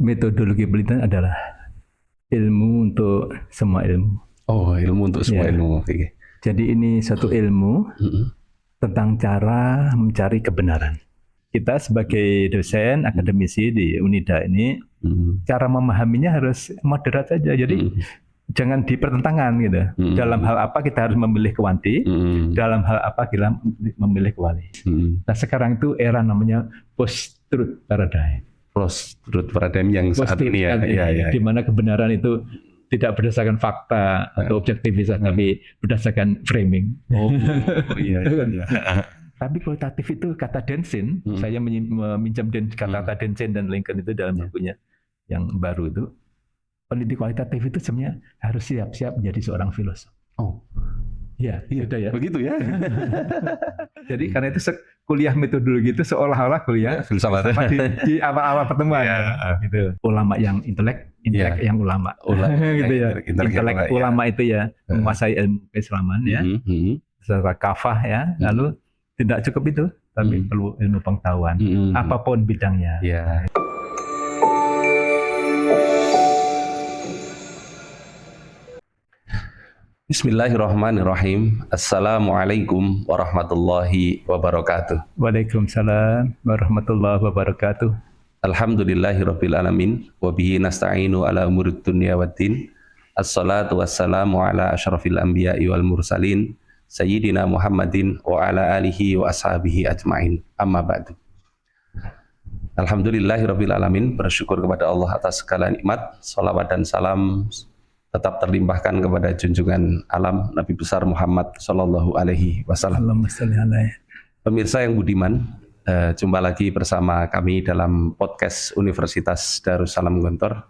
Metodologi penelitian adalah ilmu untuk semua ilmu. Oh, ilmu untuk semua ilmu. Okay. Jadi ini satu ilmu tentang cara mencari kebenaran. Kita sebagai dosen, akademisi di Unida ini, cara memahaminya harus moderat saja. Jadi jangan dipertentangkan gitu. Dalam hal apa kita harus memilih kuanti, dalam hal apa kita memilih kuali. Nah sekarang itu era namanya post-truth paradigm. Post-truth paradigm yang saat ini ya. Di mana kebenaran itu tidak berdasarkan fakta atau objektivitas, tapi berdasarkan framing. Oh iya. Tapi kualitatif itu kata Densin, saya meminjam kata Densin dan Lincoln itu dalam bukunya yang baru itu. Peneliti kualitatif itu sebenarnya harus siap-siap menjadi seorang filosof. Oh, iya, ya. Begitu ya. Jadi karena itu kuliah metodologi itu seolah-olah kuliah filsafat di awal-awal pertemuan. Gitu. Ulama yang intelek yang ulama. Gitu ya. Intelek ulama itu ya menguasai ilmu keislaman ya. Secara kafah ya. Lalu tidak cukup itu, tapi perlu ilmu pengetahuan apapun bidangnya. Bismillahirrahmanirrahim. Assalamualaikum warahmatullahi wabarakatuh. Waalaikumsalam warahmatullahi wabarakatuh. Alhamdulillahirabbil alamin wa bihi nasta'inu ala umurid dunya waddin. Assalatu wassalamu ala asyrafil anbiya'i wal mursalin sayyidina Muhammadin wa ala alihi wa ashabihi ajmain. Amma ba'du. Alhamdulillahirabbil alamin, bersyukur kepada Allah atas segala nikmat. Salawat dan salam tetap terlimpahkan kepada junjungan alam Nabi besar Muhammad Sallallahu Alaihi Wasallam. Pemirsa yang budiman, jumpa lagi bersama kami dalam podcast Universitas Darussalam Gontor.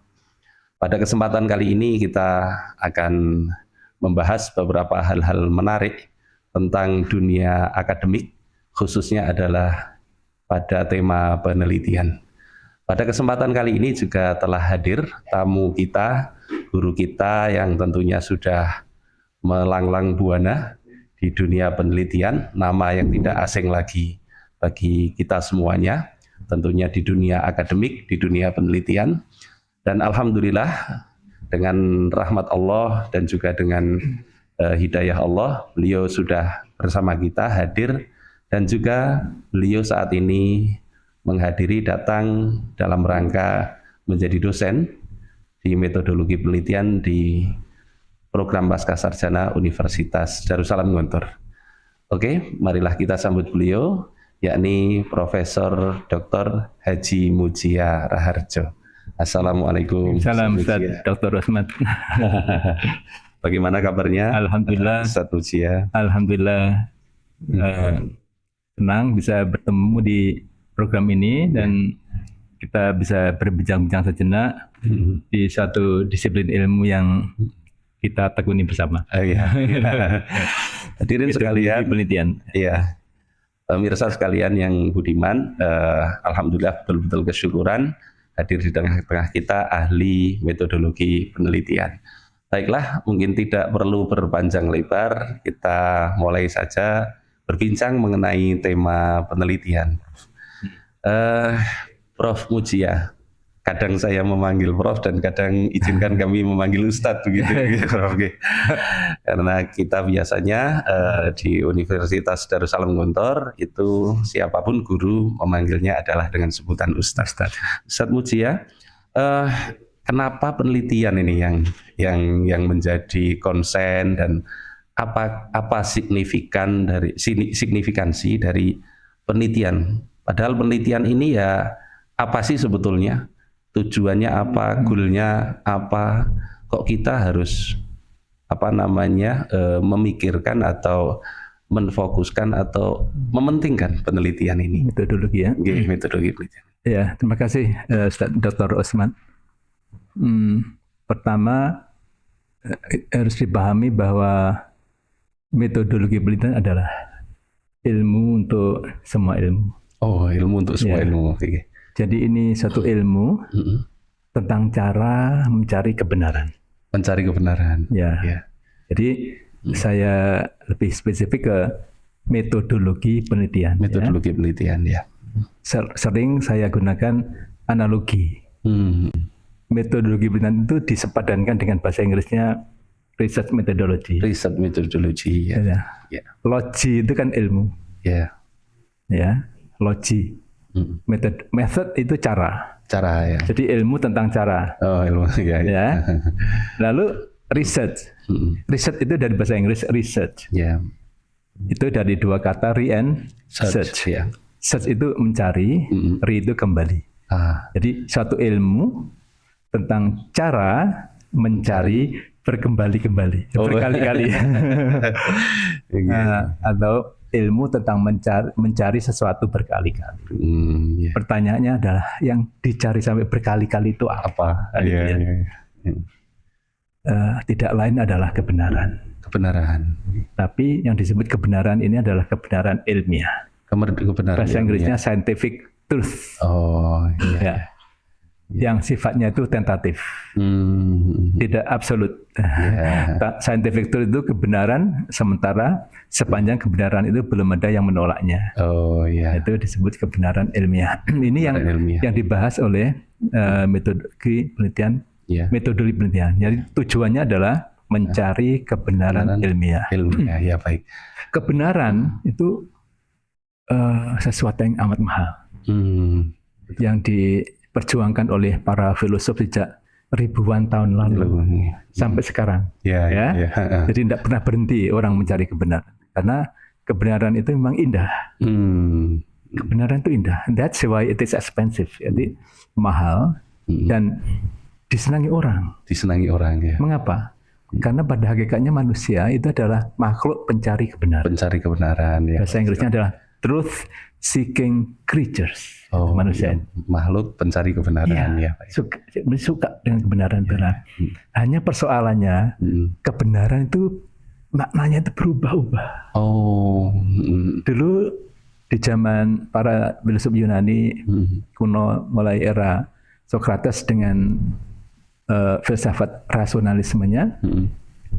Pada kesempatan kali ini kita akan membahas beberapa hal-hal menarik tentang dunia akademik, khususnya adalah pada tema penelitian. Pada kesempatan kali ini juga telah hadir tamu kita, guru kita yang tentunya sudah melanglang buana di dunia penelitian, nama yang tidak asing lagi bagi kita semuanya, tentunya di dunia akademik, di dunia penelitian. Dan alhamdulillah dengan rahmat Allah dan juga dengan hidayah Allah, beliau sudah bersama kita hadir dan juga beliau saat ini datang dalam rangka menjadi dosen di metodologi penelitian di program Pascasarjana Universitas Darussalam Gontor. Oke, marilah kita sambut beliau, yakni Profesor Dr. Haji Mujia Raharjo. Assalamualaikum. Salam Ustaz Dr. Rosmat. Bagaimana kabarnya? Alhamdulillah. Ustaz Mujia. Alhamdulillah. Senang bisa bertemu di program ini dan kita bisa berbincang-bincang sejenak di satu disiplin ilmu yang kita tekuni bersama. Hadirin sekalian, penelitian. Iya, pemirsa sekalian yang budiman, alhamdulillah betul-betul kesyukuran hadir di tengah-tengah kita ahli metodologi penelitian. Baiklah, mungkin tidak perlu berpanjang lebar, kita mulai saja berbincang mengenai tema penelitian. Prof Mujia, kadang saya memanggil Prof dan kadang izinkan kami memanggil Ustadz begitu, Prof. Karena kita biasanya di Universitas Darussalam Gontor itu siapapun guru memanggilnya adalah dengan sebutan Ustadz. Ustadz Mujia, kenapa penelitian ini yang menjadi konsen dan apa signifikansi dari penelitian? Padahal penelitian ini ya apa sih sebetulnya? Tujuannya apa? Goalnya apa? Kok kita harus memikirkan atau menfokuskan atau mementingkan penelitian ini? Metodologi ya? Metodologi penelitian. Ya, terima kasih Ustaz Dr. Osman. Pertama harus dipahami bahwa metodologi penelitian adalah ilmu untuk semua ilmu. Oh, ilmu untuk semua ilmu. Jadi ini satu ilmu tentang cara mencari kebenaran. Mencari kebenaran. Ya. Jadi saya lebih spesifik ke metodologi penelitian. Metodologi penelitian, ya. Sering saya gunakan analogi. Metodologi penelitian itu disepadankan dengan bahasa Inggrisnya research methodology. Research methodology, ya. Ya. Logi itu kan ilmu. Ya. Ya, logi. Method itu cara. Cara, ya. Jadi ilmu tentang cara. Oh, ilmu, ya. Lalu research. Research itu dari bahasa Inggris research. Ya. Itu dari dua kata re and search. Ya. Search itu mencari, re itu kembali. Jadi suatu ilmu tentang cara mencari berkembali-kembali, berkali-kali. Atau ilmu tentang mencari sesuatu berkali-kali. Pertanyaannya adalah yang dicari sampai berkali-kali itu apa? Tidak lain adalah kebenaran. Kebenaran. Tapi yang disebut kebenaran ini adalah kebenaran ilmiah. Kebenaran. Bahasa Inggrisnya scientific truth. Oh, iya. Ya. Yang sifatnya itu tentatif, tidak absolut. Scientific truth itu kebenaran, sementara sepanjang kebenaran itu belum ada yang menolaknya. Oh, iya. Itu disebut kebenaran ilmiah. Ini yang dibahas oleh metodologi penelitian. Metodologi penelitian. Jadi tujuannya adalah mencari kebenaran ilmiah. Ilmiah, ya, baik. Kebenaran itu sesuatu yang amat mahal, yang diperjuangkan oleh para filosof sejak ribuan tahun lalu sampai sekarang. Jadi tidak pernah berhenti orang mencari kebenaran, karena kebenaran itu memang indah. Kebenaran itu indah. That's why it is expensive. Jadi mahal dan disenangi orang. Disenangi orang, ya. Mengapa? Karena pada hakikatnya manusia itu adalah makhluk pencari kebenaran. Pencari kebenaran, ya. Bahasa Inggrisnya adalah truth seeking creatures. Manusia. Makhluk pencari kebenaran, ya. Suka dengan kebenaran. Hanya persoalannya kebenaran itu maknanya itu berubah-ubah. Dulu di zaman para filosof Yunani kuno, mulai era Socrates dengan filsafat rasionalismenya,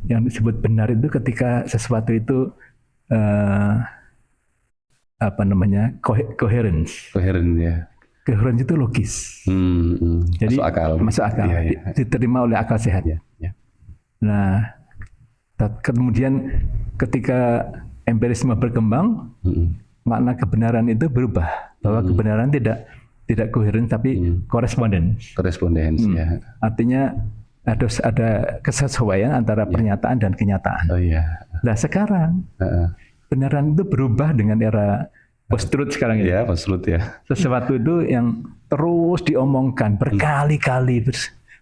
yang disebut benar itu ketika sesuatu itu coherence. Coherence itu logis. Jadi masuk akal. Diterima oleh akal sehat. Nah, kemudian ketika empirisme berkembang, makna kebenaran itu berubah, bahwa kebenaran tidak koheren tapi korespondens. Ya. Artinya ada kesesuaian antara pernyataan dan kenyataan. Nah, sekarang kebenaran itu berubah dengan era post-truth sekarang ini. Post-truth, ya. Sesuatu itu yang terus diomongkan berkali-kali,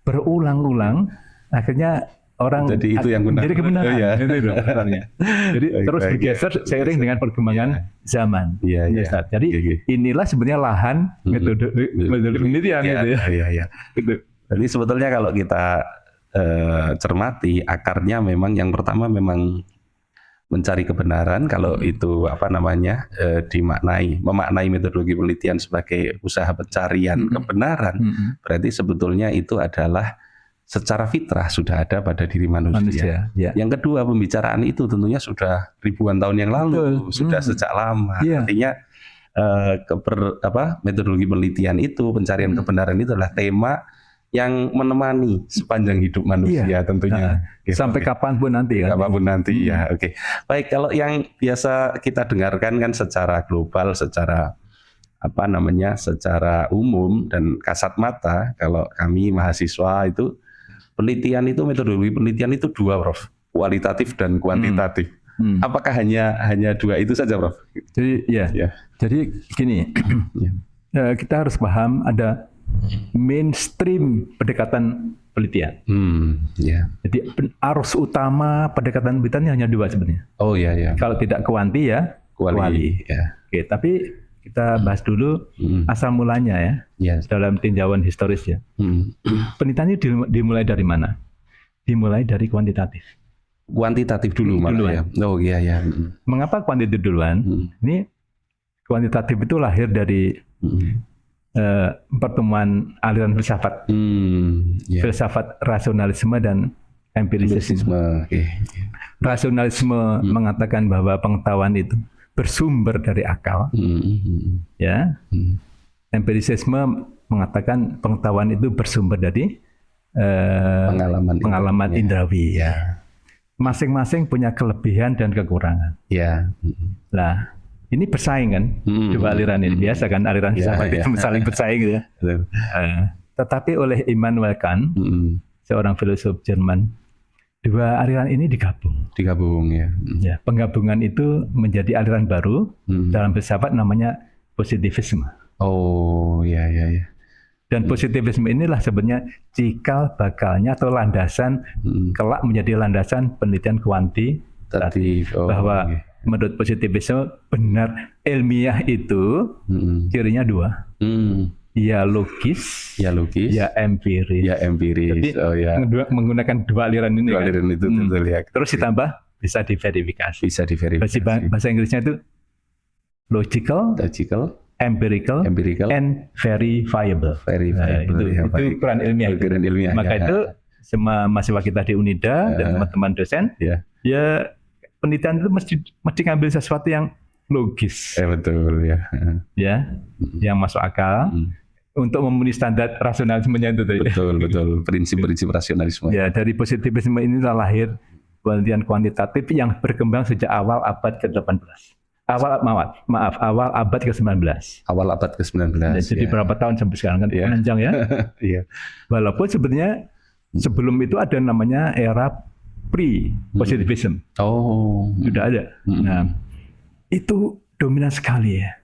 berulang-ulang, akhirnya orang jadi itu yang benar. Jadi kebenaran. Jadi terus bergeser seiring dengan perkembangan zaman. Jadi inilah sebenarnya lahan metode penelitian, Jadi sebetulnya kalau kita cermati, akarnya memang yang pertama memang mencari kebenaran. Kalau itu memaknai metodologi penelitian sebagai usaha pencarian kebenaran, berarti sebetulnya itu adalah secara fitrah sudah ada pada diri manusia. Yang kedua, pembicaraan itu tentunya sudah ribuan tahun yang lalu, sudah sejak lama. Artinya metodologi penelitian itu, pencarian kebenaran itu adalah tema yang menemani sepanjang hidup manusia tentunya. Sampai kapanpun nanti. Kapanpun nanti, ya. Oke. Baik, kalau yang biasa kita dengarkan kan secara global, secara secara umum dan kasat mata, kalau kami mahasiswa itu penelitian itu, metodologi penelitian itu dua, Prof. Kualitatif dan kuantitatif. Apakah hanya dua itu saja, Prof? Jadi Jadi gini, kita harus paham ada mainstream pendekatan penelitian. Jadi arus utama pendekatan penelitian hanya dua sebenarnya. Kalau tidak kuanti, kuali. Oke, tapi kita bahas dulu asal mulanya, dalam tinjauan historis, ya. Penelitian ini dimulai dari mana? Dimulai dari kuantitatif. Kuantitatif dulu malah, ya. Mengapa kuantitatif duluan? Ini kuantitatif itu lahir dari pertemuan aliran filsafat, filsafat rasionalisme dan empirisisme. Rasionalisme mengatakan bahwa pengetahuan itu bersumber dari akal, ya. Empirisisme mengatakan pengetahuan itu bersumber dari pengalaman indrawi. Ya. Masing-masing punya kelebihan dan kekurangan. Ya. Nah, ini bersaing kan, dua aliran ini. Biasa kan aliran filsafat itu saling bersaing gitu ya. Tetapi oleh Immanuel Kant, seorang filosof Jerman, dua aliran ini digabung ya. Ya, penggabungan itu menjadi aliran baru dalam filsafat namanya positivisme. Oh, ya. Dan positivisme inilah sebenarnya cikal bakalnya atau landasan kelak menjadi landasan penelitian kuantitatif. Bahwa menurut positivisme benar ilmiah itu cirinya dua. Ya logis, ya empiris. Jadi menggunakan dua aliran ini. Itu betul ya. Terus ditambah bisa diverifikasi. Bahasa Inggrisnya itu logical, empirical, and verifiable. Itu ukuran ilmiah. Maka itu semua mahasiswa kita di Unida dan teman-teman dosen, ya penelitian itu mesti ngambil sesuatu yang logis. Betul ya. Yang masuk akal untuk memenuhi standar rasionalismenya itu tadi. Betul. Prinsip-prinsip rasionalisme. Ya, dari positivisme inilah lahir penelitian kuantitatif yang berkembang sejak awal abad ke-18. Awal abad ke-19. Awal abad ke-19. Jadi berapa tahun sampai sekarang kan panjang ya. Iya. Walaupun sebenarnya sebelum itu ada namanya era pre-positivism. Sudah ada. Nah, itu dominan sekali ya.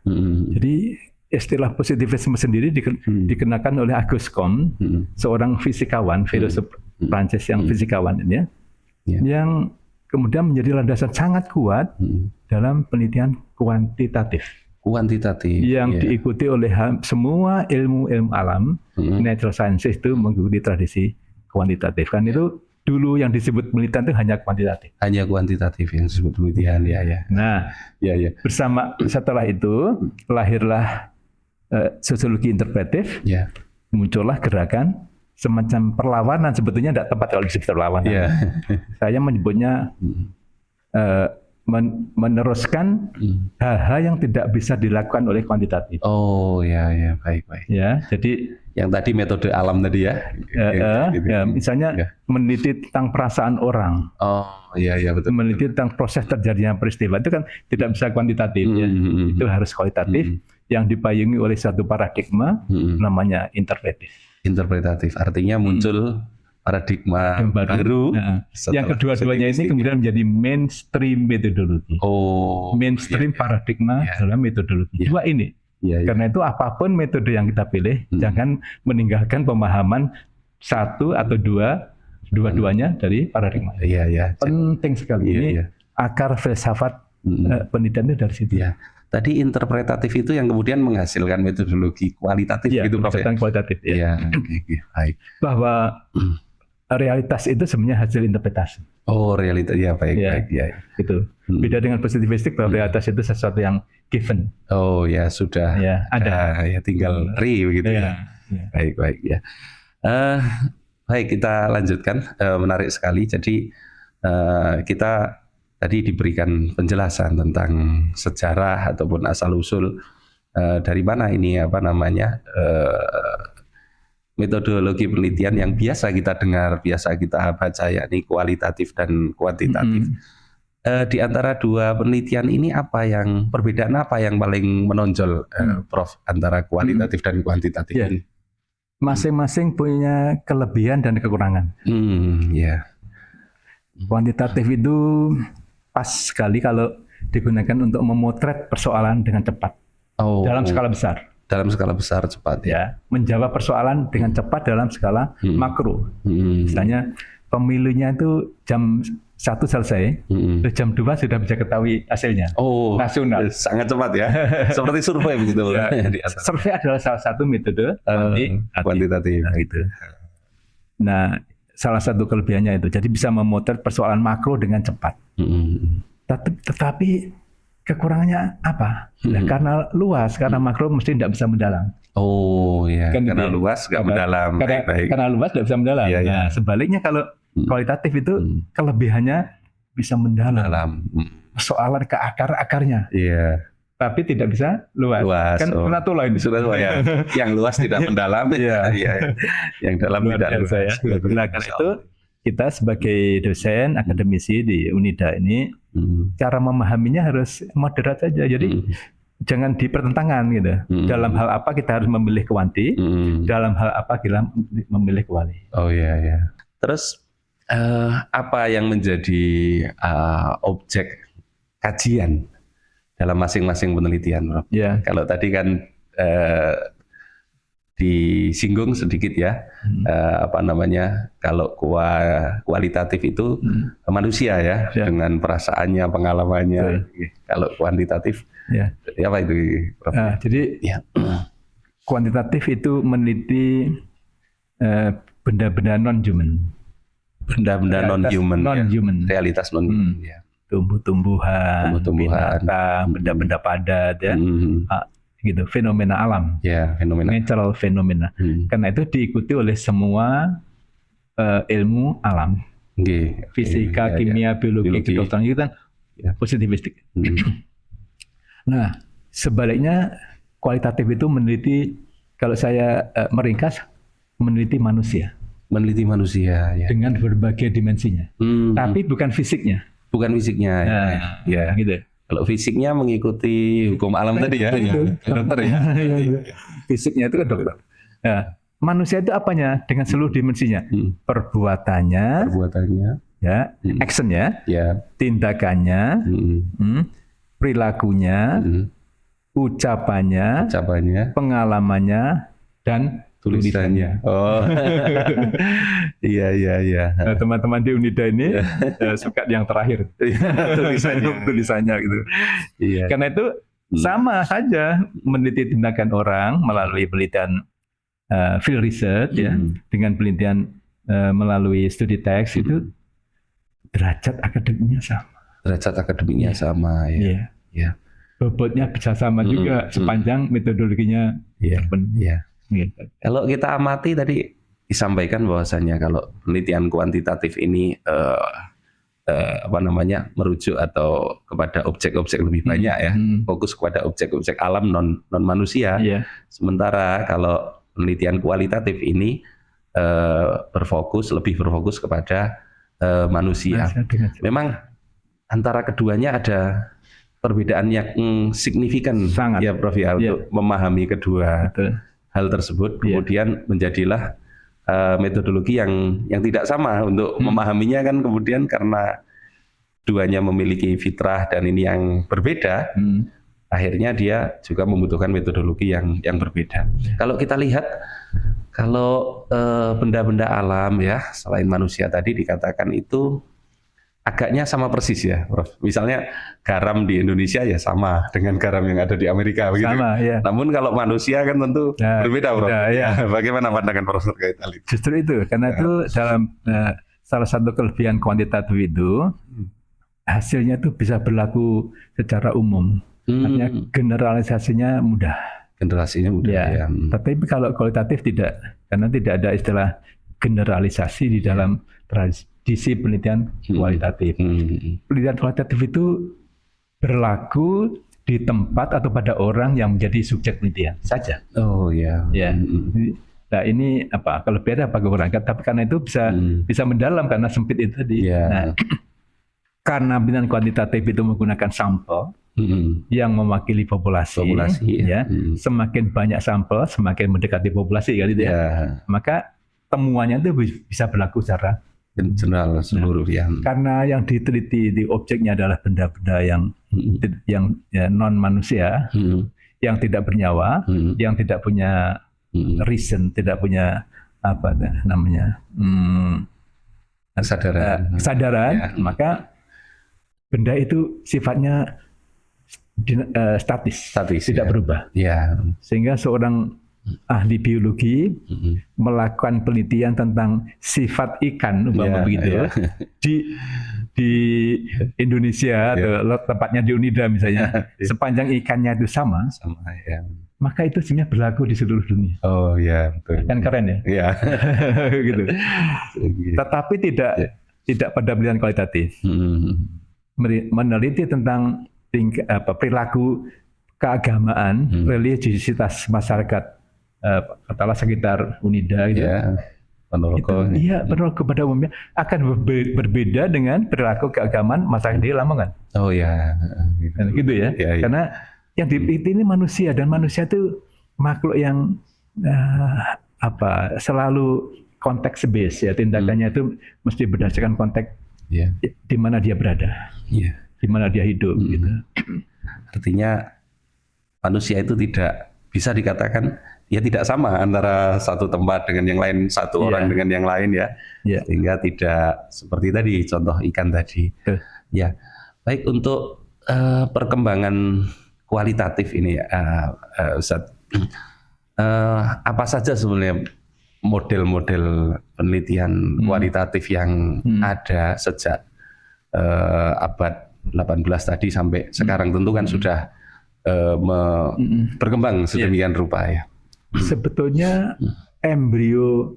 Jadi istilah positivisme sendiri dikenakan oleh Auguste Comte, seorang fisikawan, filosof Prancis yang fisikawan ini yang kemudian menjadi landasan sangat kuat dalam penelitian kuantitatif yang diikuti oleh semua ilmu alam. Natural sciences itu mengikuti tradisi kuantitatif. Kan itu dulu yang disebut penelitian itu hanya kuantitatif. Hanya kuantitatif yang disebut penelitian, ya. Nah, bersama setelah itu lahirlah sosiologi interpretif. Muncullah gerakan semacam perlawanan, sebetulnya tidak tepat kalau disebut perlawanan. Saya menyebutnya meneruskan hal-hal yang tidak bisa dilakukan oleh kuantitatif. Baik. Ya, jadi yang tadi metode alam tadi ya. Misalnya meneliti tentang perasaan orang. Betul. Meneliti tentang proses terjadinya peristiwa itu kan tidak bisa kuantitatif. Itu harus kualitatif yang dipayungi oleh satu paradigma namanya interpretatif. Artinya muncul paradigma baru. Yang kedua-duanya ini kemudian menjadi mainstream metodologi. Mainstream paradigma dalam metodologi. Dua ini. Karena itu apapun metode yang kita pilih, jangan meninggalkan pemahaman satu atau dua-duanya dari paradigma. Penting sekali. Ini akar filsafat penelitian itu dari situ. Tadi interpretatif itu yang kemudian menghasilkan metodologi kualitatif gitu, Prof. Kualitatif. Baik. Bahwa realitas itu sebenarnya hasil interpretasi. Realitas, baik. Itu beda dengan positivistik bahwa realitas itu sesuatu yang given. Sudah. Ada. Tinggal begitu. Baik. Baik, kita lanjutkan. Menarik sekali. Jadi kita tadi diberikan penjelasan tentang sejarah ataupun asal usul dari mana ini metodologi penelitian yang biasa kita dengar, biasa kita baca, yakni kualitatif dan kuantitatif. Di antara dua penelitian ini perbedaan apa yang paling menonjol, Prof, antara kualitatif dan kuantitatif ini? Masing-masing punya kelebihan dan kekurangan. Kuantitatif itu pas sekali kalau digunakan untuk memotret persoalan dengan cepat dalam skala besar. Dalam skala besar cepat menjawab persoalan dengan cepat dalam skala makro. Misalnya pemilunya itu jam 1 selesai, jam 2 sudah bisa ketahui hasilnya. Nasional. Sangat cepat ya. Seperti survei begitu. Survei adalah salah satu metode kuantitatif. Nah, salah satu kelebihannya itu, jadi bisa memotret persoalan makro dengan cepat. Tetapi kekurangannya apa? Karena luas, karena makro mesti tidak bisa mendalam. Karena luas nggak mendalam. Karena luas tidak bisa mendalam. Nah, sebaliknya kalau kualitatif itu kelebihannya bisa mendalam. Persoalan ke akarnya. tapi tidak bisa luas. Kan sunatullah ini. Sunatullah ya. Yang luas tidak mendalam. Iya. Yang dalam Luar tidak luas. Ya. Nah, karena itu kita sebagai dosen akademisi di Unida ini cara memahaminya harus moderat saja. Jadi jangan dipertentangan gitu. Dalam hal apa kita harus memilih kuanti, dalam hal apa kita memilih kuali. Oh iya ya. Terus apa yang menjadi objek kajian dalam masing-masing penelitian, Prof? Ya. Kalau tadi kan disinggung sedikit ya, kalau kualitatif itu manusia ya, dengan perasaannya, pengalamannya. Kalau kuantitatif, apa itu, Prof? Jadi kuantitatif itu meneliti benda-benda non-human. Benda-benda non-human, realitas non-human. Ya. Tumbuh-tumbuhan, binatang, benda-benda padat, ya, gitu, fenomena alam, natural fenomena. Karena itu diikuti oleh semua ilmu alam, fisika, kimia, biologi, kedokteran itu kan positivistik. Nah, sebaliknya kualitatif itu meneliti, kalau saya meringkas, meneliti manusia. Meneliti manusia ya. Dengan berbagai dimensinya, tapi bukan fisiknya. Bukan fisiknya, ya. Gitu. Kalau fisiknya mengikuti hukum alam tadi ya, dokter ya. Fisiknya itu kan dokter. Nah, manusia itu apanya? Dengan seluruh dimensinya, perbuatannya, ya, actionnya, tindakannya, perilakunya, ucapannya, pengalamannya, dan tulisannya. Oh, iya. Nah, teman-teman di Unida ini suka yang terakhir, tulisannya gitu. Iya. Karena itu sama saja meneliti tindakan orang melalui penelitian field research, ya, dengan penelitian melalui studi teks itu derajat akademiknya sama. Derajat akademiknya sama, ya. Iya. Bobotnya bisa sama juga sepanjang metodologinya. Iya. Kalau kita amati tadi disampaikan bahwasannya kalau penelitian kuantitatif ini merujuk atau kepada objek-objek lebih banyak ya, fokus kepada objek-objek alam non manusia. Sementara kalau penelitian kualitatif ini lebih berfokus kepada manusia. Memang antara keduanya ada perbedaan yang signifikan. Sangat. Ya, Prof, ya, untuk memahami kedua hal tersebut, kemudian menjadilah metodologi yang tidak sama untuk memahaminya kan, kemudian karena duanya memiliki fitrah dan ini yang berbeda, akhirnya dia juga membutuhkan metodologi yang berbeda. Kalau kita lihat, kalau benda-benda alam ya selain manusia tadi dikatakan itu agaknya sama persis ya, Prof. Misalnya garam di Indonesia ya sama dengan garam yang ada di Amerika begitu. Sama, ya. Namun kalau manusia kan tentu berbeda, Prof. Bagaimana pandangan Profesor kait hal itu? Justru itu, karena itu dalam salah satu kelebihan kuantitatif itu hasilnya itu bisa berlaku secara umum. Artinya generalisasinya mudah. Generasinya mudah. Ya. Tapi kalau kualitatif tidak, karena tidak ada istilah generalisasi di dalam tradisi penelitian kualitatif. Penelitian kualitatif itu berlaku di tempat atau pada orang yang menjadi subjek penelitian saja. Oh ya. Nah ini apa kelebihan apa kekurangan? Tapi karena itu bisa mendalam karena sempit itu tadi. Nah, karena penelitian kuantitatif itu menggunakan sampel yang mewakili populasi ya. Semakin banyak sampel, semakin mendekati populasi kan itu ya. Maka temuannya itu bisa berlaku secara general seluruh Karena yang diteliti di objeknya adalah benda-benda yang non manusia, yang tidak bernyawa, yang tidak punya reason, tidak punya kesadaran, maka benda itu sifatnya statis tidak berubah. Sehingga seorang ahli biologi melakukan penelitian tentang sifat ikan begitu di Indonesia atau tempatnya di Unida misalnya, sepanjang ikannya itu sama maka itu sebenarnya berlaku di seluruh dunia. Oh ya, betul. Kan keren ya. Gitu. Tetapi tidak pada penelitian kualitatif. Meneliti tentang perilaku keagamaan, religiositas masyarakat, katakanlah sekitar Unida gitu. Ya, Ponorogo. Iya, Ponorogo pada umumnya akan berbeda dengan perilaku keagamaan masyarakat di Lamongan. Oh ya, gitu ya. Karena yang dipilih ini manusia, dan manusia itu makhluk yang selalu konteks base ya, tindakannya itu mesti berdasarkan konteks di mana dia berada, di mana dia hidup gitu. Artinya manusia itu tidak bisa dikatakan ya tidak sama antara satu tempat dengan yang lain, satu orang dengan yang lain ya. Sehingga tidak seperti tadi contoh ikan tadi. Ya. Baik, untuk perkembangan kualitatif ini Ustadz, apa saja sebenarnya model-model penelitian kualitatif yang ada sejak abad 18 tadi sampai sekarang? Tentu kan sudah berkembang sedemikian rupa ya. Sebetulnya embrio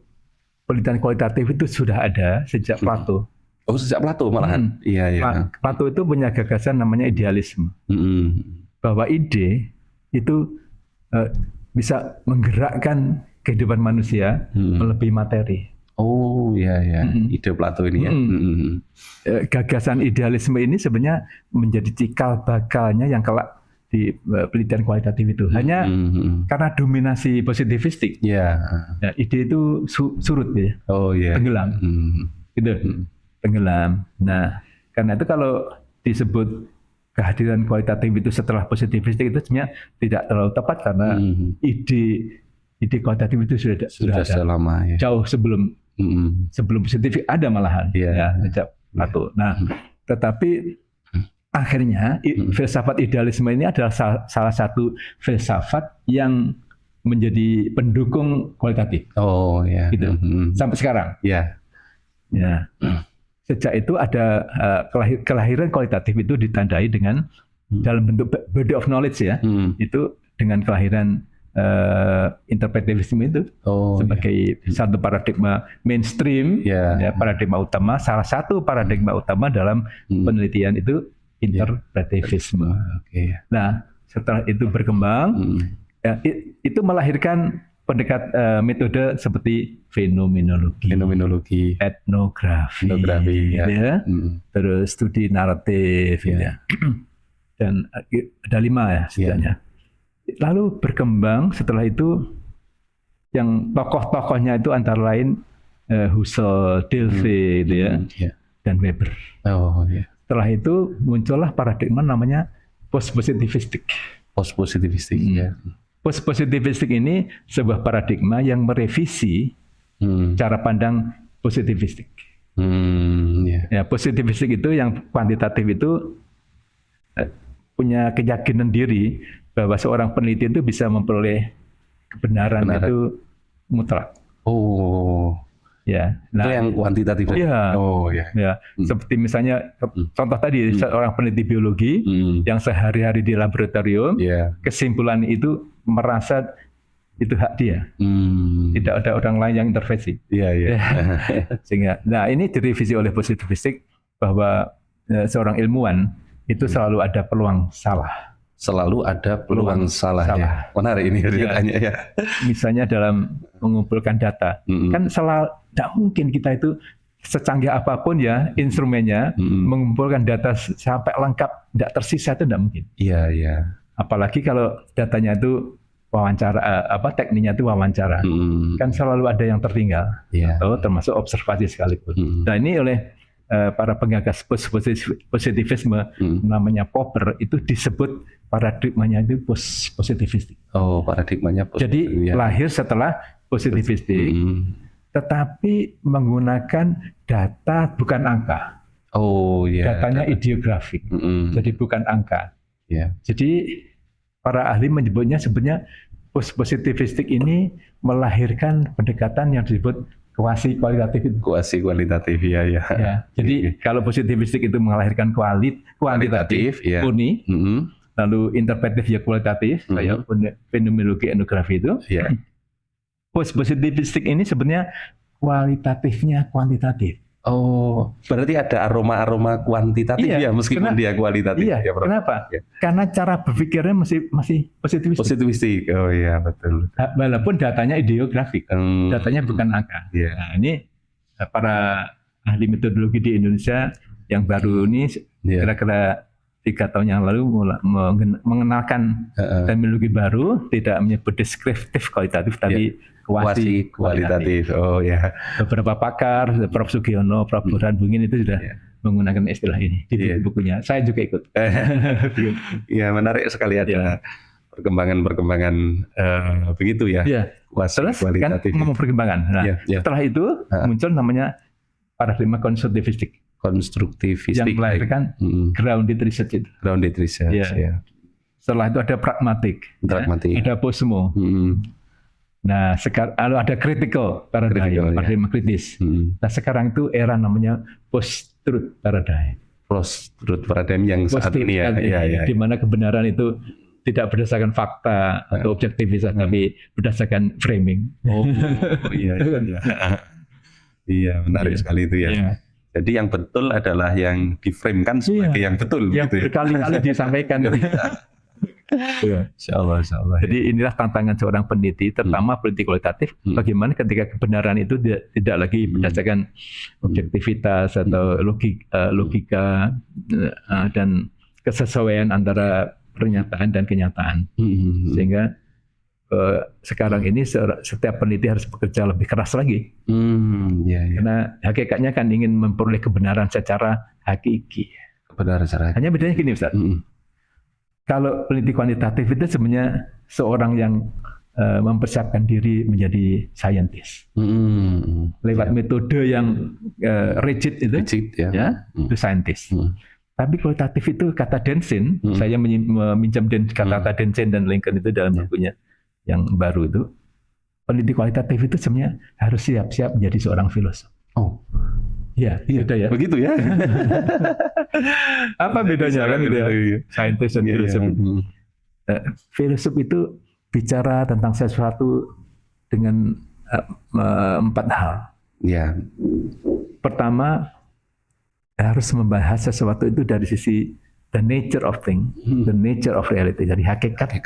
penelitian kualitatif itu sudah ada sejak Plato. Oh, sejak Plato malahan. Iya. Plato itu punya gagasan namanya idealisme. Bahwa ide itu bisa menggerakkan kehidupan manusia melebihi materi. Oh iya. Ide Plato ini ya. Gagasan idealisme ini sebenarnya menjadi cikal bakalnya yang kelak di penelitian kualitatif itu. Hanya karena dominasi positivistik, ide itu surut ya. Oh iya. Tenggelam. Gitu. Tenggelam. Nah, karena itu kalau disebut kehadiran kualitatif itu setelah positivistik itu sebenarnya tidak terlalu tepat, karena ide kualitatif itu sudah ada lama ya. Jauh sebelum positifik ada malahan sejak Plato. Nah, tetapi akhirnya filsafat idealisme ini adalah salah satu filsafat yang menjadi pendukung kualitatif. Oh ya. Gitu. Sampai sekarang. Ya. Sejak itu ada kelahiran kualitatif itu ditandai dengan dalam bentuk body of knowledge ya. Itu dengan kelahiran interpretivisme itu sebagai satu paradigma mainstream, paradigma utama, salah satu paradigma utama dalam penelitian itu interpretivisme. Nah, setelah itu berkembang, itu melahirkan metode seperti fenomenologi, etnografi, terus studi naratif, dan ada 5 ya setidaknya. Lalu berkembang setelah itu, yang tokoh-tokohnya itu antara lain Husserl, Deleuze, dan Weber. Setelah itu muncullah paradigma namanya post-positivistik. Post-positivistik ini sebuah paradigma yang merevisi cara pandang positivistik. Positivistik itu yang kuantitatif itu punya keyakinan diri bahwa seorang peneliti itu bisa memperoleh kebenaran itu mutlak. Itu yang kuantitatif. Seperti misalnya contoh tadi seorang peneliti biologi yang sehari-hari di laboratorium, kesimpulan itu merasa itu hak dia, tidak ada orang lain yang intervensi. Sehingga, nah ini direvisi oleh positivistik bahwa seorang ilmuwan itu selalu ada peluang salah. Ya. Menarik ini ceritanya ya. Misalnya dalam mengumpulkan data, kan tidak mungkin kita itu secanggih apapun ya instrumennya mengumpulkan data sampai lengkap, tidak tersisa itu tidak mungkin. Apalagi kalau datanya itu wawancara, tekniknya itu wawancara, kan selalu ada yang tertinggal, atau termasuk observasi sekalipun. Nah ini oleh para penggagas positivisme namanya Popper itu disebut paradigmanya itu positivistik. Paradigmanya positif. Jadi lahir setelah positivistik, tetapi menggunakan data bukan angka. Datanya ideografik. Jadi bukan angka. Jadi para ahli menyebutnya sebenarnya positivistik ini melahirkan pendekatan yang disebut kuasi kualitatif. Jadi kalau positivistik itu melahirkan kuantitatif, murni, lalu interpretif ya kualitatif, kayak fenomenologi etnografi itu. Positivistik ini sebenarnya kualitatifnya kuantitatif. Oh, berarti ada aroma-aroma kuantitatif ya meskipun dia kualitatif. Iya, ya, Prof. kenapa? Ya. Karena cara berpikirnya masih positivistik. Positivistik. Oh iya, betul. Walaupun datanya ideografik, datanya bukan angka. Yeah. Nah, ini para ahli metodologi di Indonesia yang baru ini kira-kira 3 tahun yang lalu mengenalkan terminologi baru, tidak menyebut deskriptif kualitatif, tapi kuasi kualitatif. Oh ya. Beberapa pakar, Prof. Sugiono, Prof. Burhan Bungin itu sudah menggunakan istilah ini di bukunya. Saya juga ikut. Ya, menarik sekali ada perkembangan begitu ya. Kuasi kualitatif. Kan ngomong perkembangan. Nah, setelah itu muncul namanya paradigma konstruktivistik. Yang melahirkan grounded research itu. Grounded research. Ya. Setelah itu ada pragmatik. Ada posmo. Nah, sekarang ada critical paradigma kritis. Nah, sekarang itu era namanya post-truth paradigm. Post-truth paradigm yang saat ini ya. Di mana kebenaran itu tidak berdasarkan fakta atau objektivitas, tapi berdasarkan framing. Oh iya. Iya, menarik sekali itu ya. Jadi yang betul adalah yang diframekan sebagai yang betul. Yang gitu berkali-kali disampaikan. Insya Allah. Jadi inilah tantangan seorang peneliti, terutama peneliti kualitatif. Bagaimana ketika kebenaran itu tidak lagi berdasarkan objektivitas atau logika dan kesesuaian antara pernyataan dan kenyataan. Sehingga sekarang ini setiap peneliti harus bekerja lebih keras lagi. Karena hakikatnya kan ingin memperoleh kebenaran secara hakiki. Hanya bedanya gini, Ustaz. Kalau peneliti kuantitatif itu sebenarnya seorang yang mempersiapkan diri menjadi scientist. Lewat metode yang rigid itu, itu scientist. Tapi kualitatif itu kata Densin, saya meminjam kata Densin dan Lincoln itu dalam bukunya yang baru itu, peneliti kualitatif itu sebenarnya harus siap-siap menjadi seorang filosof. Oh, iya, beda ya. Begitu ya. Apa bedanya kan gitu ya? Saintis dan filosof. Filosof itu bicara tentang sesuatu dengan 4 hal. Ya. Pertama, harus membahas sesuatu itu dari sisi the nature of thing, the nature of reality, jadi hakikatnya,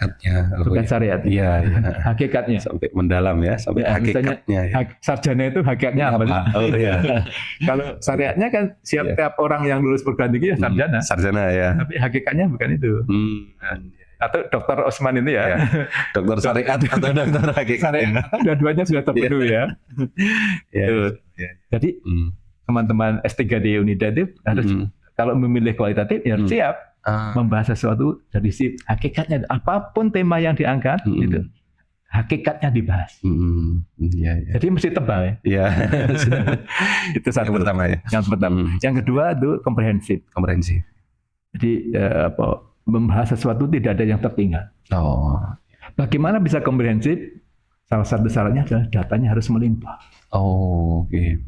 bukan syariat. Iya. Hakikatnya. Sampai mendalam ya, sampai hakikatnya. Sarjana itu hakikatnya apa? Oh iya. Kalau syariatnya kan setiap orang yang lulus perguruan tinggi ya sarjana. Sarjana ya. Tapi hakikatnya bukan itu. Atau Dr. Osman itu ya. Dokter syariat atau dokter hakikat. Dua-duanya sudah terpenuhi ya. Jadi teman-teman S3 di Unida itu harus kalau memilih kualitatif ya harus siap membahas sesuatu dari sisi hakikatnya. Apapun tema yang diangkat itu hakikatnya dibahas. Jadi mesti tebal ya. Itu satu. Yang pertama ya. Yang pertama. Yang kedua itu komprehensif. Jadi membahas sesuatu tidak ada yang tertinggal. Bagaimana bisa komprehensif? Salah satu syaratnya adalah datanya harus melimpah. Oke.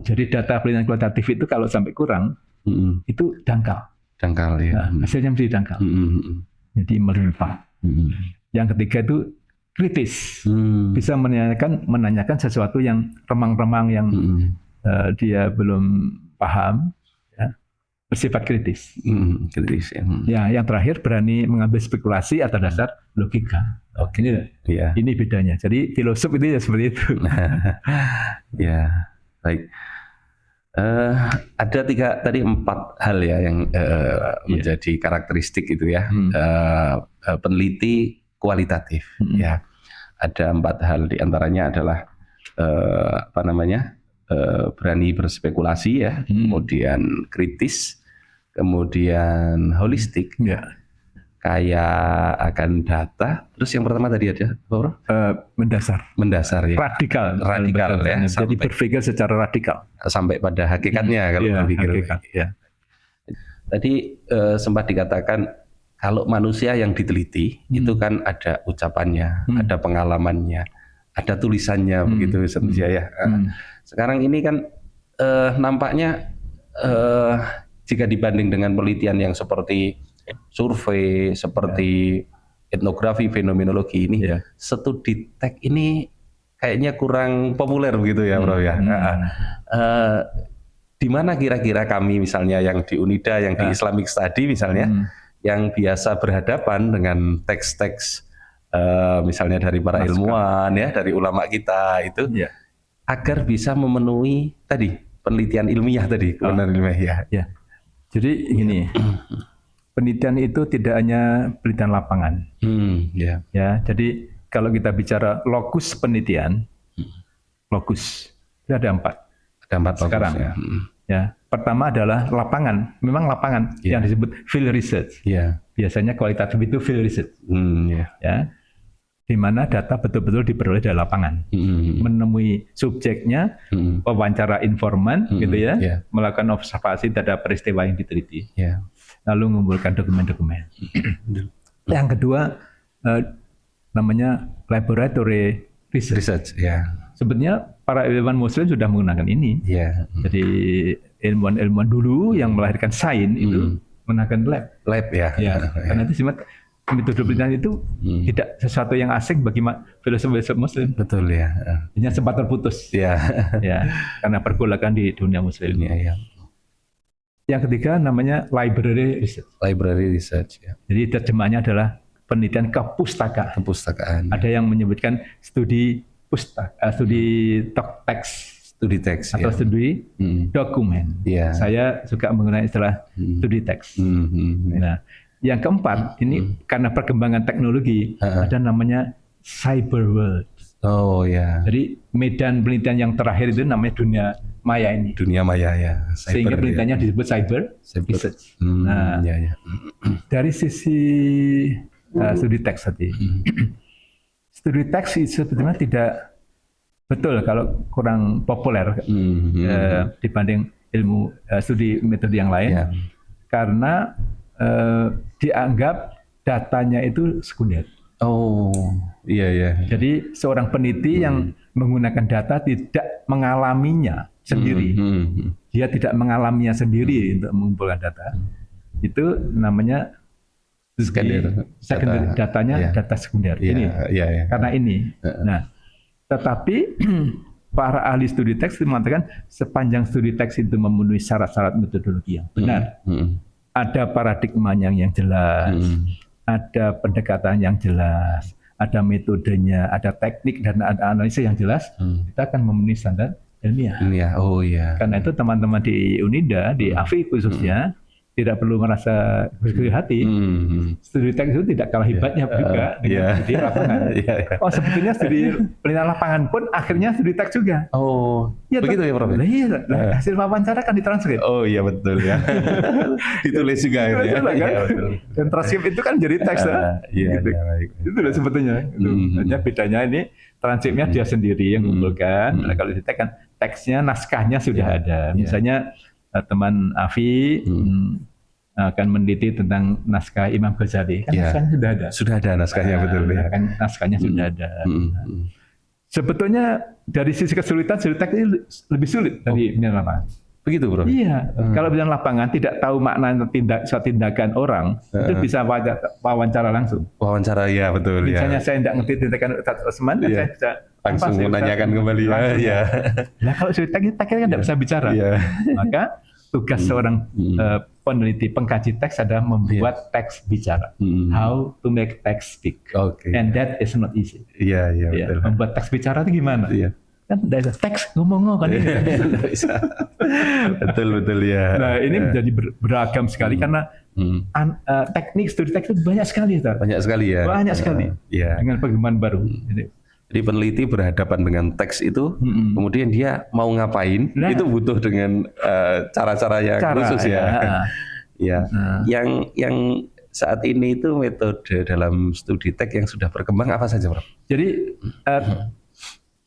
Jadi data penelitian kualitatif itu kalau sampai kurang itu dangkal ya. Nah, hasilnya mesti dangkal. Jadi melimpah. Yang ketiga itu kritis, bisa menanyakan sesuatu yang remang-remang yang dia belum paham, ya. Bersifat kritis. Ya, yang terakhir berani mengambil spekulasi atas dasar logika. Ini bedanya. Jadi filosof itu ya seperti itu. Ya, baik. Ada 4 hal ya yang menjadi karakteristik itu ya, peneliti kualitatif ya. Ada 4 hal, diantaranya adalah berani berspekulasi ya, kemudian kritis, kemudian holistik, kayak akan data. Terus yang pertama tadi ada mendasar ya, radikal ya, jadi berpikir secara radikal sampai pada hakikatnya kalau berpikir ya. Tadi sempat dikatakan kalau manusia yang diteliti itu kan ada ucapannya, ada pengalamannya, ada tulisannya, begitu ya. Sekarang ini kan nampaknya jika dibanding dengan penelitian yang seperti survei, seperti etnografi, fenomenologi ini, studi tek ini kayaknya kurang populer begitu ya, Bro ya. di mana kira-kira kami misalnya yang di Unida, yang di Islamic Study misalnya, yang biasa berhadapan dengan teks-teks misalnya dari para ilmuwan ya, dari ulama kita itu, agar bisa memenuhi tadi penelitian ilmiah tadi, kebenaran ilmiah ya. Jadi gini, penelitian itu tidak hanya penelitian lapangan. Ya, jadi kalau kita bicara lokus penelitian, lokus itu ada 4. Ada 4 sekarang. Ya, pertama adalah lapangan. Memang lapangan yang disebut field research. Biasanya kualitatif itu field research. Ya, di mana data betul-betul diperoleh dari lapangan, menemui subjeknya, wawancara informan, gitu ya, melakukan observasi terhadap peristiwa yang diteliti, lalu mengumpulkan dokumen-dokumen. Yang kedua namanya laboratory research. Sebetulnya para ilmuwan Muslim sudah menggunakan ini. Jadi ilmuwan-ilmuwan dulu yang melahirkan sains itu menggunakan lab. Karena itu simak metode penelitian itu tidak sesuatu yang asing bagi filosof-filosof Muslim. Betul ya. Hanya sempat terputus. Ya, karena pergolakan di dunia Muslim. Yang ketiga namanya library research. Jadi terjemahnya adalah penelitian kepustakaan. Ada yang menyebutkan studi teks atau studi dokumen. Saya suka menggunakan istilah studi teks. Nah, yang keempat ini karena perkembangan teknologi ada namanya cyber world. Jadi medan penelitian yang terakhir itu namanya dunia maya ini. Dunia maya ya. Sehingga penelitiannya disebut cyber research. Nah, dari sisi studi teks tadi. Studi teks itu sebetulnya tidak betul kalau kurang populer dibanding ilmu studi metode yang lain, karena dianggap datanya itu sekunder. Jadi seorang peneliti yang menggunakan data tidak mengalaminya sendiri, dia tidak mengalaminya sendiri untuk mengumpulkan data, itu namanya secondary datanya data sekunder. Karena ini. Nah, tetapi para ahli studi teks mengatakan sepanjang studi teks itu memenuhi syarat-syarat metodologi yang benar, ada paradigmanya yang jelas, ada pendekatan yang jelas, ada metodenya, ada teknik dan ada analisa yang jelas, kita akan memenuhi standar ilmiah. Karena itu teman-teman di Unida, di AFI khususnya, tidak perlu merasa berkecil hati. Studi teks itu tidak kalah hebatnya juga dengan studi lapangan. Sebetulnya studi penelitian lapangan pun akhirnya studi teks juga. Begitu ya, Prof? Hasil wawancara kan ditranskrip. Betul ya. Ditulis juga ya. Dan transkrip itu kan jadi teks. Itu lah sebetulnya. Hanya bedanya ini transkripnya dia sendiri yang mengumpulkan. Kalau di teks kan teksnya, naskahnya sudah ada. Misalnya teman Afi akan meneliti tentang naskah Imam Ghazali, kan naskahnya sudah ada. Sudah ada naskahnya, betul ya. Kan naskahnya sudah ada. Sebetulnya dari sisi kesulitan, studi teks ini lebih sulit dari penelitian lapangan. Begitu, Bro? Kalau penelitian lapangan tidak tahu makna suatu tindakan orang, itu bisa wawancara langsung. Wawancara, ya betul. Misalnya saya tidak ngerti tindakan Ustaz Osman, saya bisa langsung menanyakan kembali. Nah, kalau studi teks kan tidak bisa bicara. Maka tugas seorang peneliti pengkaji teks adalah membuat teks bicara. How to make text speak. And that is not easy. Betul. Membuat teks bicara itu gimana? Kan dari teks ngomong kan ini. Betul ya. Nah, ini menjadi beragam sekali karena teknik studi teks itu banyak sekali. Banyak sekali ya. Banyak sekali. Dengan perkembangan baru. Jadi peneliti berhadapan dengan teks itu, kemudian dia mau ngapain, itu butuh dengan cara-cara yang khusus ya. Yang saat ini itu metode dalam studi teks yang sudah berkembang apa saja, Prof? Jadi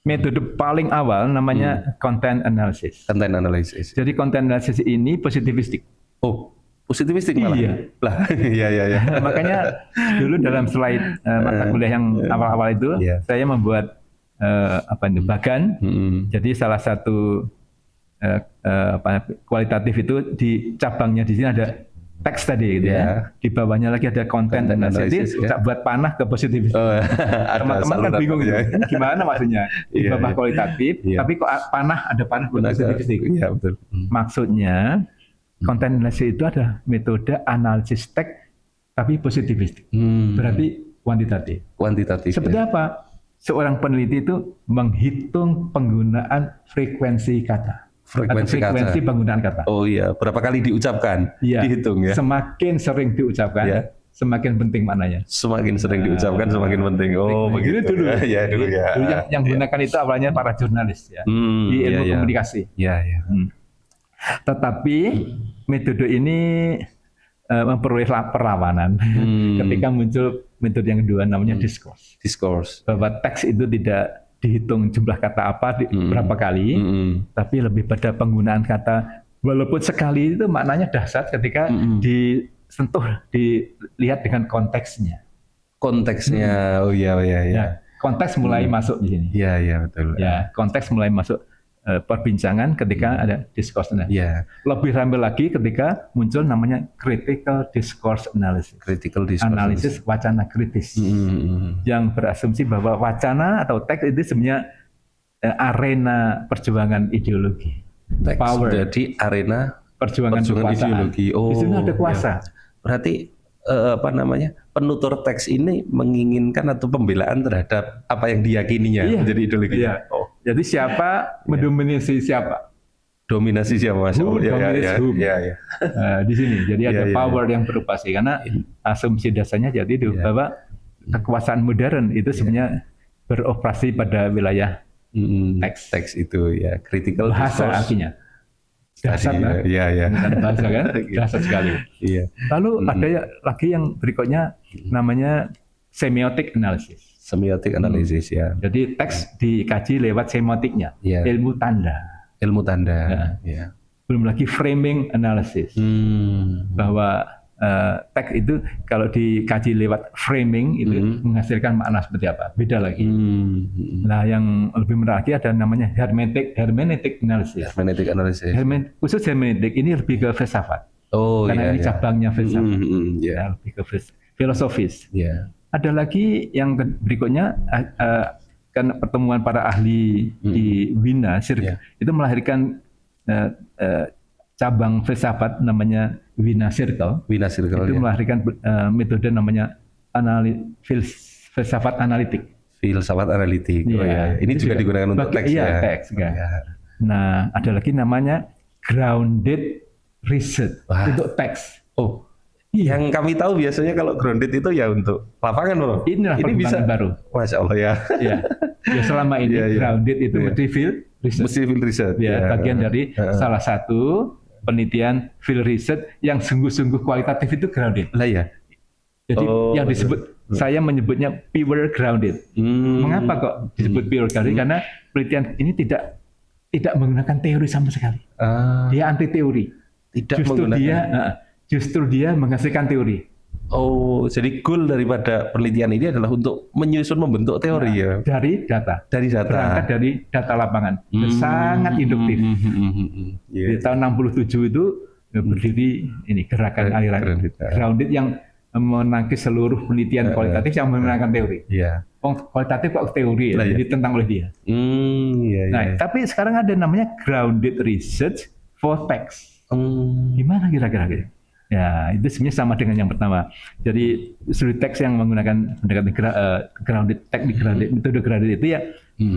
metode paling awal namanya content analysis. Jadi content analysis ini positivistik. Positivistik malah. Iya. Makanya dulu dalam slide mata kuliah yang awal-awal itu saya membuat bagan. Jadi salah satu kualitatif itu di cabangnya di sini ada teks tadi gitu ya. Di bawahnya lagi ada content analysis. Jadi buat panah ke positif. Teman-teman kan bingung gitu. Gimana maksudnya? Di bawah kualitatif, tapi kok panah ada panah buat positif. Iya, betul. Maksudnya content analysis itu ada metode analisis teks tapi positifistik. Berarti kuantitatif. Seperti apa? Seorang peneliti itu menghitung penggunaan frekuensi kata. Frekuensi penggunaan kata. Oh iya, berapa kali diucapkan? Iya. Dihitung ya. Semakin sering diucapkan, semakin penting maknanya. Semakin sering diucapkan, semakin penting. Oh, begitu dulu. Ya, dulu ya. Dulu yang gunakan itu awalnya para jurnalis ya. Di ilmu komunikasi. Iya. Tetapi metode ini memperoleh perlawanan ketika muncul metode yang kedua namanya discourse. Bahwa teks itu tidak dihitung jumlah kata apa berapa kali, tapi lebih pada penggunaan kata. Walaupun sekali itu maknanya dahsyat ketika disentuh, dilihat dengan konteksnya. Konteksnya, oh iya. Ya, konteks mulai masuk di sini. Iya betul. Ya, konteks mulai masuk. Perbincangan ketika ada discourse analysis. Yeah. Lebih ramai lagi ketika muncul namanya critical discourse analysis. Analisis wacana kritis. Yang berasumsi bahwa wacana atau teks itu sebenarnya arena perjuangan ideologi. Teks Power. Jadi arena perjuangan ideologi. Di sini ada kuasa. Ya. Berarti penutur teks ini menginginkan atau pembelaan terhadap apa yang diyakininya menjadi ideologi. Iya. Jadi siapa mendominasi siapa? Dominasi siapa, Mas? Who dominates whom? Iya. Di sini. Jadi ada power yang beroperasi karena asumsi dasarnya jadi bahwa kekuasaan modern itu sebenarnya beroperasi pada wilayah teks. Teks itu ya, critical bahasa artinya. Dasar kan? Iya. Bahasa kan? Dasar sekali. Iya. Lalu ada lagi yang berikutnya namanya semiotic analysis. Semiotic analysis ya. Jadi teks dikaji lewat semiotiknya, ilmu tanda. Ya. Belum lagi framing analysis. Bahwa teks itu kalau dikaji lewat framing itu menghasilkan makna seperti apa? Beda lagi. Nah, yang lebih menarik ada namanya hermeneutic analysis. Khusus hermeneutik ini lebih ke filsafat. Karena ini cabangnya filsafat. Lebih ke filosofis. Ada lagi yang berikutnya kan pertemuan para ahli di Wina itu melahirkan cabang filsafat namanya Wina Circle. Itu melahirkan metode namanya filsafat analitik. Ini juga digunakan untuk teks ya. Teks. Nah, ada lagi namanya grounded research untuk teks. Yang kami tahu biasanya kalau grounded itu ya untuk lapangan, Bro. Ini bisa baru. Masya Allah ya. Ya selama ini grounded itu mesti field research. Bagian dari salah satu penelitian field research yang sungguh-sungguh kualitatif itu grounded. Jadi yang disebut saya menyebutnya pure grounded. Mengapa kok disebut pure grounded? Karena penelitian ini tidak menggunakan teori sama sekali. Dia anti teori. Justru dia menghasilkan teori. Jadi goal daripada penelitian ini adalah untuk membentuk teori ya. Dari data. Berangkat dari data lapangan. Sangat induktif. Di tahun 67 itu berdiri ini gerakan aliran grounded yang menangkis seluruh penelitian kualitatif yang menggunakan teori. Kualitatif kok teori ya, ditentang oleh dia. Tapi sekarang ada namanya grounded research for text. Gimana kira-kira? Ya, itu sebenarnya sama dengan yang pertama. Jadi studi teks yang menggunakan pendekatan metode grounded itu ya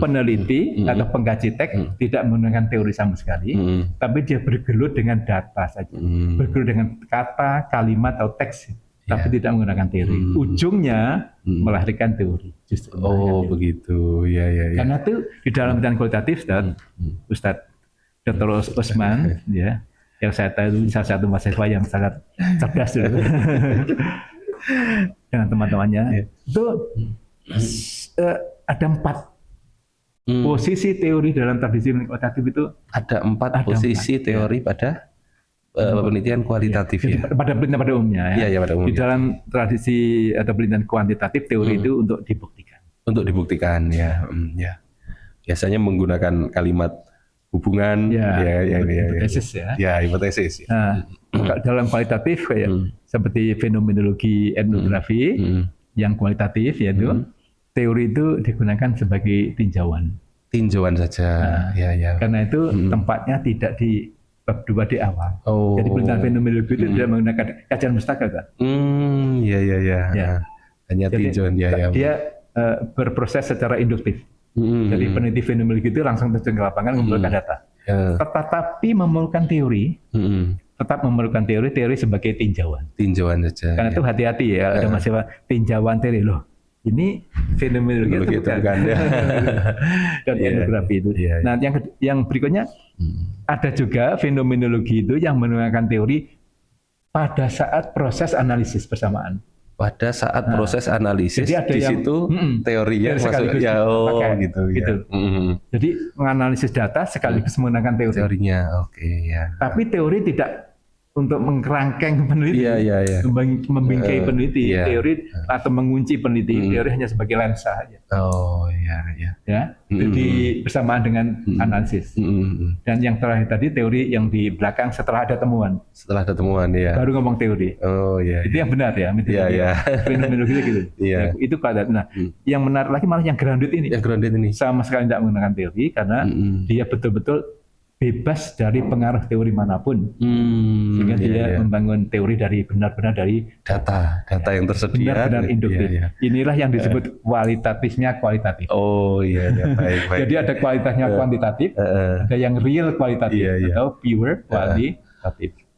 peneliti atau pengkaji teks tidak menggunakan teori sama sekali, tapi dia bergelut dengan data saja, bergelut dengan kata, kalimat atau teks, tapi tidak menggunakan teori. Ujungnya melahirkan teori. Justru begitu. Ya. Karena itu di dalam penelitian kualitatif, Ustadz Dr. Usman, yang saya tahu salah satu mahasiswa yang sangat cerdas dulu dengan teman-temannya itu ada 4 posisi teori dalam tradisi kualitatif itu. Ada 4 posisi teori pada penelitian kualitatif pada penelitian pada umumnya pada umumnya. Di dalam tradisi atau penelitian kuantitatif teori itu untuk dibuktikan ya. Biasanya menggunakan kalimat hubungan, hipotesis ya. Ya, hipotesis. Nah, dalam kualitatif kayak seperti fenomenologi etnografi yang kualitatif yaitu teori itu digunakan sebagai tinjauan. Tinjauan saja. Karena itu tempatnya tidak di bab 2 di awal. Jadi penelitian fenomenologi itu tidak menggunakan kajian mustaka kan? Ya. Hanya tinjauan Dia berproses secara induktif. Jadi peneliti fenomenologi itu langsung terjun ke lapangan mengumpulkan data. Tetapi memerlukan teori, tetap memerlukan teori sebagai tinjauan. Tinjauan saja. Karena itu hati-hati ya, ada masalah tinjauan teori loh. Ini fenomenologi itu bukan. Dan etnografi itu. Nah, yang berikutnya ada juga fenomenologi itu yang menggunakan teori pada saat proses analisis bersamaan. Pada saat proses analisis, jadi ada di situ teorinya masuk gitu. Jadi menganalisis data sekaligus menggunakan teorinya. Tapi teori tidak untuk mengkerangkeng peneliti, membingkai peneliti, teori atau mengunci peneliti, teori hanya sebagai lensa saja. Jadi bersamaan dengan analisis. Dan yang terakhir tadi teori yang di belakang setelah ada temuan. Setelah ada temuan, baru ngomong teori. Itu yang benar ya, fenomenologi gitu. Itu keadaan. Nah, yang menarik lagi malah yang grounded ini. Yang grounded ini sama sekali tidak menggunakan teori karena dia betul-betul bebas dari pengaruh teori manapun, sehingga dia membangun teori dari benar-benar dari data yang tersedia, benar-benar induktif. Inilah yang disebut kualitatifnya kualitatif. Baik. Jadi ada kualitasnya kuantitatif, ada yang real kualitatif atau pure kualitatif.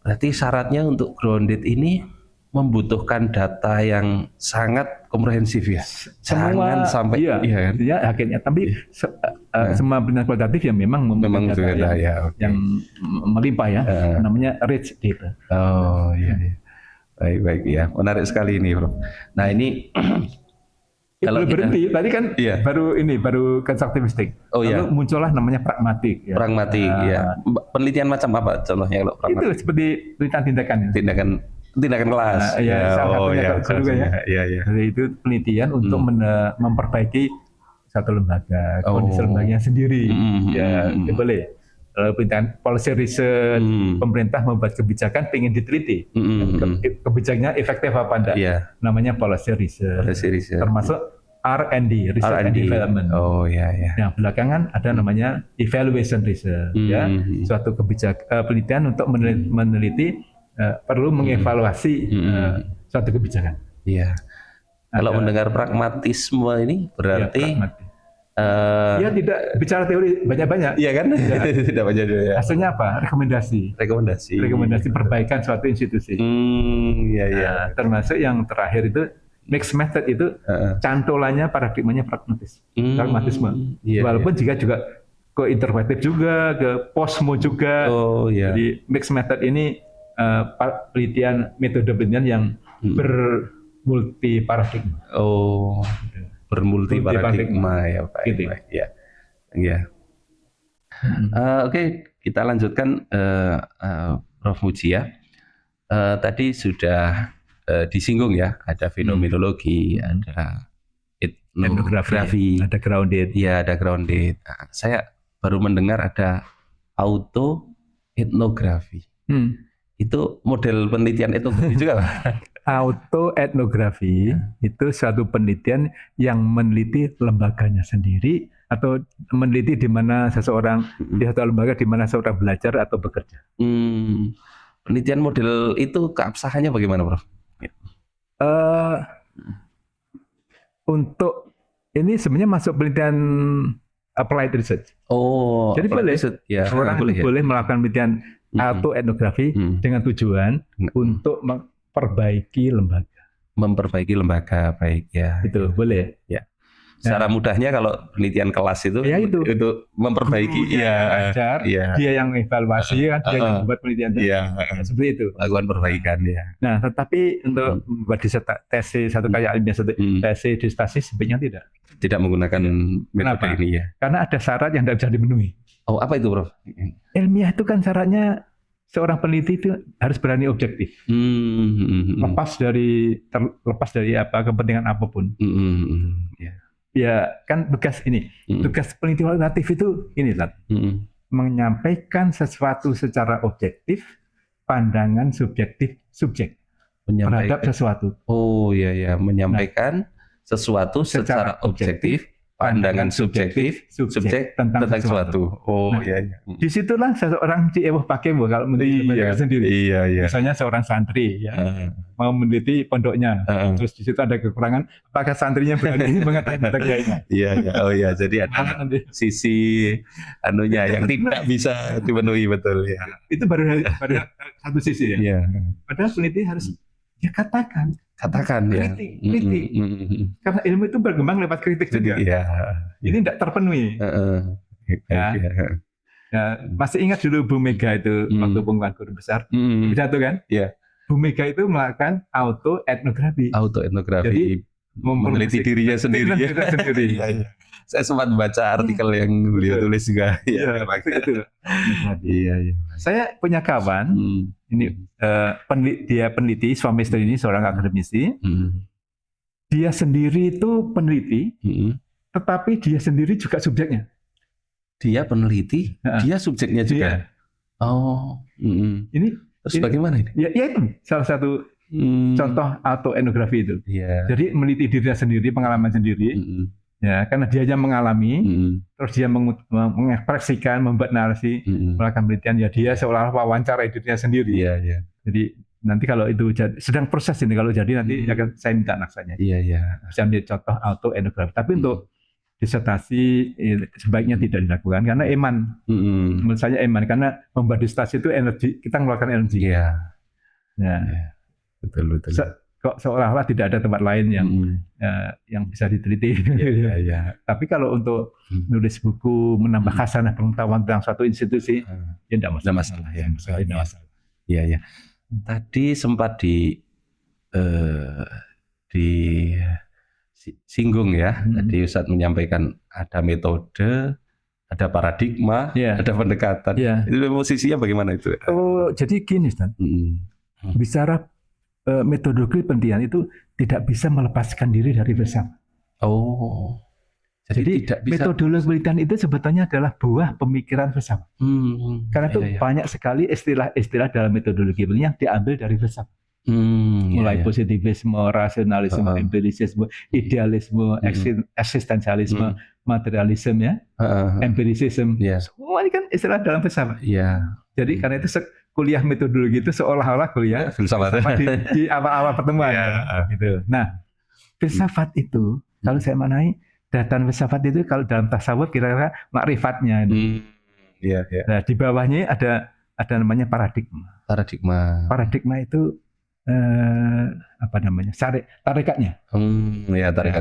Berarti syaratnya untuk grounded ini membutuhkan data yang sangat komprehensif ya. Jangan sampai akhirnya. Tapi semua penelitian kualitatif ya memang mempunyai data yang melimpah ya. Namanya rich data. Baik ya. Menarik sekali ini, Prof. Nah, ini kalau berhenti tadi kan baru konstruktivistik. Lalu muncullah namanya pragmatik. Pragmatik ya. Penelitian macam apa contohnya kalau pragmatik? Itu seperti penelitian tindakan kelas. Jadi itu penelitian untuk memperbaiki satu lembaga, kondisi lembaganya sendiri. Boleh. Penelitian policy research, pemerintah membuat kebijakan ingin diteliti. Kebijakannya efektif apa enggak? Namanya policy research. Termasuk R&D, research and development. Nah, belakangan ada namanya evaluation research. Suatu penelitian untuk meneliti perlu mengevaluasi suatu kebijakan. Kalau mendengar pragmatisme ini berarti dia tidak bicara teori banyak-banyak. Iya kan? Tidak banyak. Hasilnya apa? Rekomendasi perbaikan suatu institusi. Termasuk yang terakhir itu mixed method itu cantolannya paradigmanya pragmatisme. Walaupun juga ke interpretif juga, ke posmo juga. Jadi mixed method ini penelitian metode penelitian yang bermulti paradigma. Bermulti paradigma ya, Pak. Gitu. Oke, kita lanjutkan Prof. Muji ya. Tadi sudah disinggung ya, ada fenomenologi, ada etnografi, ada grounded. Ada grounded. Nah, saya baru mendengar ada auto etnografi. Itu model penelitian etnografi juga, Pak? Auto etnografi itu suatu penelitian yang meneliti lembaganya sendiri atau meneliti di mana seseorang di satu lembaga di mana seseorang belajar atau bekerja. Penelitian model itu keabsahannya bagaimana, Prof? Untuk ini sebenarnya masuk penelitian applied research. Jadi boleh orang boleh melakukan penelitian auto etnografi dengan tujuan untuk memperbaiki lembaga. Memperbaiki lembaga, baik ya. Itu boleh. Secara mudahnya kalau penelitian kelas itu untuk memperbaiki ajar, dia yang evaluasi kan, dia yang membuat penelitian. Seperti itu. Lakukan perbaikan ya. Nah, tetapi untuk membuat tesis satu kayak ilmiah tesis dissertasi sebenarnya tidak. Tidak menggunakan metode ini ya. Karena ada syarat yang tidak bisa dipenuhi. Apa itu, Prof? Ilmiah itu kan syaratnya seorang peneliti itu harus berani objektif, lepas dari apa kepentingan apapun. Ya kan tugas peneliti kualitatif itu ini menyampaikan sesuatu secara objektif, pandangan subjektif subjek terhadap sesuatu. Oh iya ya, menyampaikan sesuatu secara objektif, pandangan subjektif subjek tentang sesuatu. Oh iya. Disitulah seseorang ciewuh pakewuh kalau meneliti sendiri. Iya. Misalnya seorang santri ya, mau meneliti pondoknya, terus di situ ada kekurangan, apakah santrinya berani mengatakan tentang kiainya? Iya. Oh iya, jadi ada sisi anunya yang tidak bisa dipenuhi, betul ya. Itu baru satu sisi ya. Iya. Padahal peneliti harus ya katakan ya. Kritik. Karena ilmu itu berkembang lewat kritik juga. Iya. Ini tidak terpenuhi. Ya. Masih ingat dulu Bu Mega itu waktu pengumuman guru besar pidato kan? Iya. Bu Mega itu melakukan autoetnografi. Jadi meneliti dirinya sendiri. Iya. Saya sempat baca artikel yang beliau tulis juga. Iya. Saya punya kawan, ini dia peneliti, suami istri ini seorang akademisi. Dia sendiri itu peneliti, tetapi dia sendiri juga subjeknya. Dia peneliti, dia subjeknya juga. Oh, ini terus bagaimana ini? Ya itu salah satu contoh autoetnografi itu. Jadi meneliti dirinya sendiri, pengalaman sendiri. Ya, karena dia yang mengalami, terus dia mengekspresikan, membuat narasi, melakukan penelitian, ya dia seolah-olah wawancara dirinya sendiri. Iya. Jadi nanti kalau itu sedang proses ini, kalau jadi nanti akan saya minta naskahnya. Iya. Bisa menjadi contoh autoetnografi. Tapi untuk disertasi sebaiknya tidak dilakukan karena eman. Menurut saya eman, karena membuat disertasi itu energi, kita mengeluarkan energi. Iya. Betul. Kok seolah-olah tidak ada tempat lain yang bisa diteliti. Iya. Tapi kalau untuk nulis buku, menambah khasanah pengetahuan tentang suatu institusi, ya tidak masalah. Iya. Tadi sempat disinggung ya. Tadi Ustadz menyampaikan ada metode, ada paradigma, ada pendekatan. Itu posisinya bagaimana itu? Oh, jadi gini, Ustadz. Bicara metodologi penelitian itu tidak bisa melepaskan diri dari filsafat. Oh, jadi tidak bisa. Metodologi penelitian itu sebetulnya adalah buah pemikiran filsafat. Karena itu banyak sekali istilah-istilah dalam metodologi penelitian yang diambil dari filsafat. Mulai positivisme, rasionalisme, empirisisme, idealisme, eksistensialisme, materialisme, empirisisme. Semua ini kan istilah dalam filsafat. Jadi karena itu kuliah metodologi itu seolah-olah kuliah filsafat di awal-awal pertemuan. Gitu. Nah, filsafat itu kalau saya maknai, datan filsafat itu kalau dalam tasawuf kira-kira makrifatnya. Nah, di bawahnya ada namanya paradigma. Paradigma itu tarikatnya.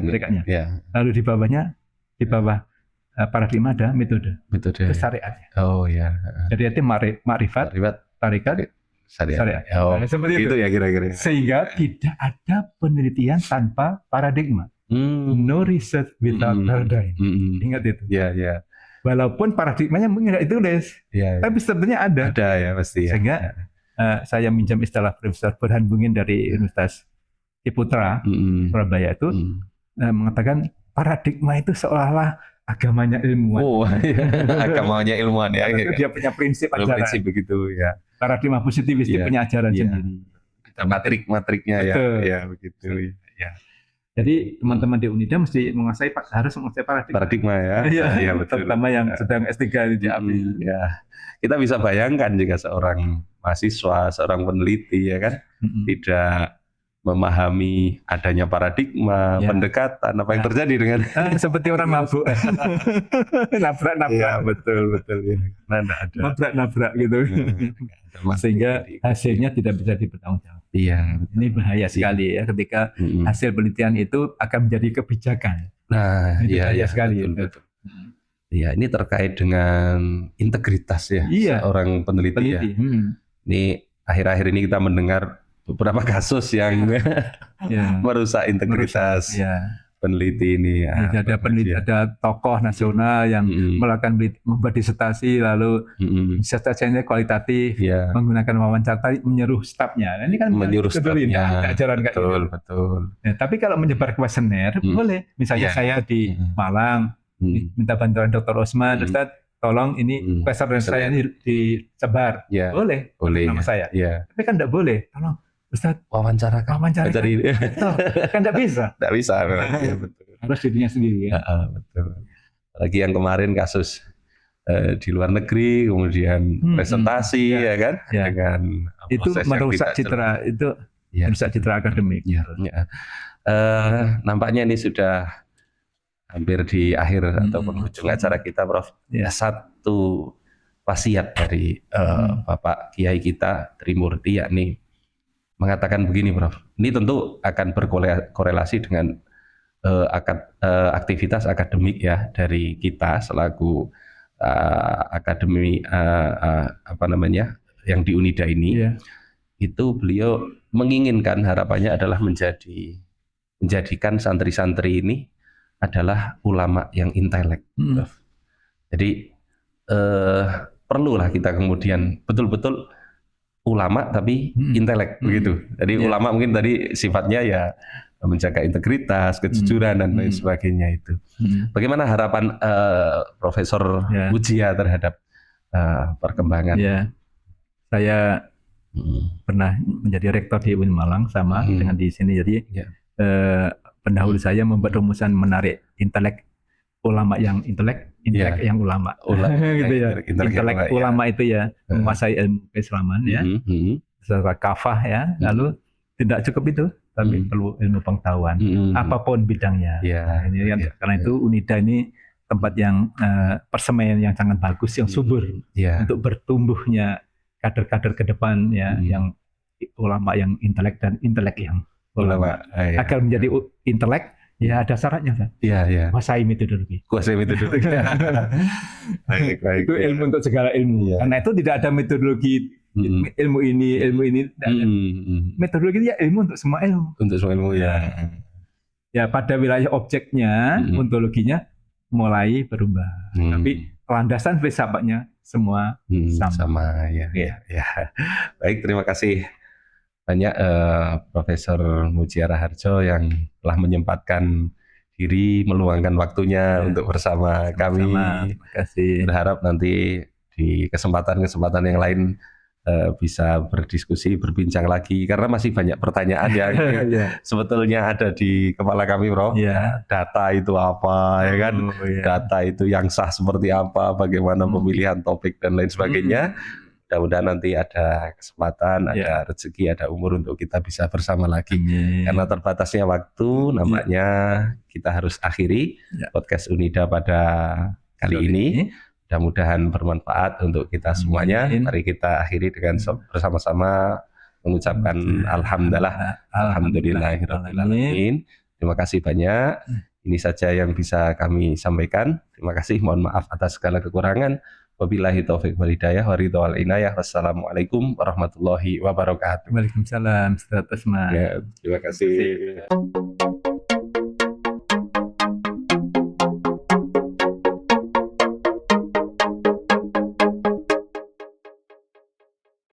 Tarikatnya. Lalu di bawah paradigma ada metode. Itu syariatnya. Oh ya. Jadi itu makrifat, tarikat, syariat. Seperti itu ya kira-kira. Sehingga tidak ada penelitian tanpa paradigma. No research without paradigm. Ingat itu. Iya. Walaupun paradigmanya mungkin tidak ditulis, tapi sebetulnya ada. Ada ya pasti. Sehingga saya minjam istilah Profesor Burhan Bungin dari Universitas Ciputra Surabaya itu mengatakan paradigma itu seolah-olah agamanya ilmuwan. Oh, agamanya ilmuwan ya. Dia punya prinsip ajaran. Prinsip begitu ya. Paradigma positivis dia punya ajaran sendiri. Matriknya ya begitu ya. Jadi teman-teman di Unida harus menguasai paradigma ya. Iya, betul. Terutama yang sedang S3 di API. Kita bisa bayangkan jika seorang mahasiswa, seorang peneliti ya kan tidak memahami adanya paradigma, pendekatan, apa yang terjadi dengan seperti orang mabuk. Nabrak. Ya, betul ya. Nabrak gitu. Sehingga hasilnya tidak bisa dipertanggungjawabkan. Iya. Ini bahaya sekali ya ketika hasil penelitian itu akan menjadi kebijakan. Nah, bahaya sekali. Betul. Ya, ini terkait dengan integritas ya seorang peneliti. Ya. Ini akhir-akhir ini kita mendengar beberapa kasus yang merusak integritas peneliti ini. Ada tokoh nasional yang melakukan membuat disertasi lalu disertasinya kualitatif, menggunakan wawancara menyeruh stafnya. Ini kan menyuruh stafnya. Betul. Tapi kalau menyebar kuesioner boleh. Misalnya saya di Malang minta bantuan Dr. Osman, Ustaz, tolong ini pesan saya ini disebar. Ya. Boleh nama saya. Ya. Tapi kan tidak boleh. Tolong Ustaz wawancara. Kan tidak bisa. Tidak bisa. Ya, betul. Harus dirinya sendiri ya. Betul. Lagi yang kemarin kasus di luar negeri, kemudian presentasi ya kan, dengan itu merusak citra itu, merusak citra akademik. Nampaknya ini sudah hampir di akhir atau penghujung acara kita, Prof. Satu wasiat dari Bapak Kiai kita Trimurti, yakni mengatakan begini, Prof. Ini tentu akan berkorelasi dengan aktivitas akademik ya dari kita selaku akademi yang di Unida ini. Itu beliau menginginkan, harapannya adalah menjadikan santri-santri ini adalah ulama yang intelek. Jadi perlulah kita kemudian betul-betul ulama tapi intelek begitu. Jadi ulama mungkin tadi sifatnya ya menjaga integritas, kejujuran dan lain sebagainya itu. Bagaimana harapan Profesor Mujia terhadap perkembangan? Saya pernah menjadi rektor di UIN Malang sama dengan di sini. Jadi pendahulu saya membuat rumusan menarik intelek ulama yang intelek yang ulama. Gitu ya. Intelek ulama itu ya menguasai ilmu keislaman ya. Secara kafah ya. Lalu tidak cukup itu, tapi perlu ilmu pengetahuan apapun bidangnya. Nah, ini kan karena itu Unida ini tempat yang persemaian yang sangat bagus, yang subur untuk bertumbuhnya kader-kader ke depan ya, yang ulama yang intelek dan intelek yang ulama. Agar menjadi intelek ya ada syaratnya kan. Kuasai metodologi. Baik. Itu ilmu untuk segala ilmu. Karena itu tidak ada metodologi ilmu ini. Metodologi itu ya ilmu untuk semua ilmu. Ya pada wilayah objeknya, ontologinya mulai berubah. Tapi landasan filsafatnya semua sama. Baik, terima kasih banyak Profesor Mujia Raharjo yang telah menyempatkan diri, meluangkan waktunya untuk bersama kami. Terima kasih. Berharap nanti di kesempatan-kesempatan yang lain bisa berdiskusi, berbincang lagi, karena masih banyak pertanyaan yang sebetulnya ada di kepala kami, Bro. Data itu apa, ya kan? Data itu yang sah seperti apa, bagaimana pemilihan topik dan lain sebagainya. Mudah-mudahan nanti ada kesempatan, ada rezeki, ada umur untuk kita bisa bersama lagi. Karena terbatasnya waktu, nampaknya kita harus akhiri podcast Unida pada kali ini. Mudah-mudahan bermanfaat untuk kita semuanya. Mari kita akhiri dengan bersama-sama mengucapkan alhamdulillahirabbil alamin. Terima kasih banyak. Ini saja yang bisa kami sampaikan. Terima kasih. Mohon maaf atas segala kekurangan. Wabillahi taufiq wal hidayah wa ridha wal inayah. Wassalamualaikum warahmatullahi wabarakatuh. Waalaikumsalam. Terima kasih.